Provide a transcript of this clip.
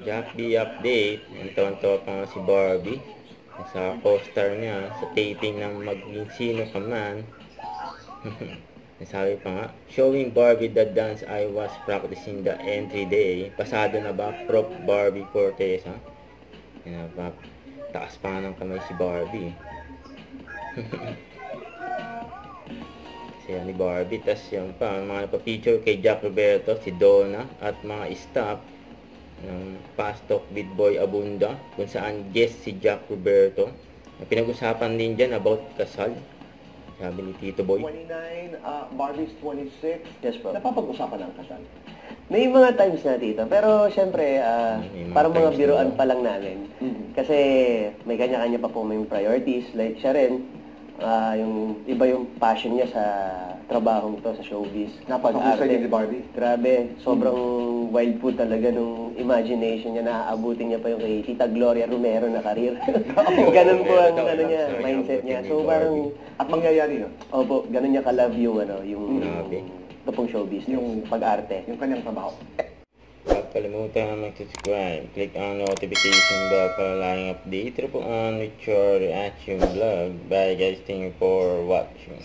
Jack B update. Tawan-tawa pa nga si Barbie. Sa co-star niya, sa taping ng Maging Sino Ka Man. Nasabi pa nga, showing Barbie the dance I was practicing the entry day. Pasado na ba, Prof. Barbie Cortez, ha? Yan pa, taas pa nga ng kamay si Barbie. Siya ni Barbie, tas yung pa, mga napapicture kay Jack Roberto, si Donna, at mga staff ng Fast Talk with Boy Abunda, kung saan guest si Jack Roberto. Pinag-usapan din dyan about kasal, sabi ni Tito Boy. 29, Barbie's 26. Yes, bro. Napapag-usapan ang kasal. May mga times na dito, pero syempre, parang mga times biruan na. pa lang namin. Kasi may kanya-kanya pa po may priorities. Like siya rin, yung iba yung passion niya sa trabahong to, sa showbiz. Napakahusay din ni Barbie. Grabe, sobrang wild po talaga nung imagination niya, naaabutin niya pa yung kay Tita Gloria Romero na karir. Ganun po ang ano niya, mindset niya. So parang, At mangyayari yun. opo, ganun niya ka-love yung Grabe. ito pong show business, yung pag-arte. Yung kanyang trabaho. Huwag kalimutan na mag-subscribe. Click ang notification bell para laging update po on with your reaction vlog. Bye guys, thank you for watching.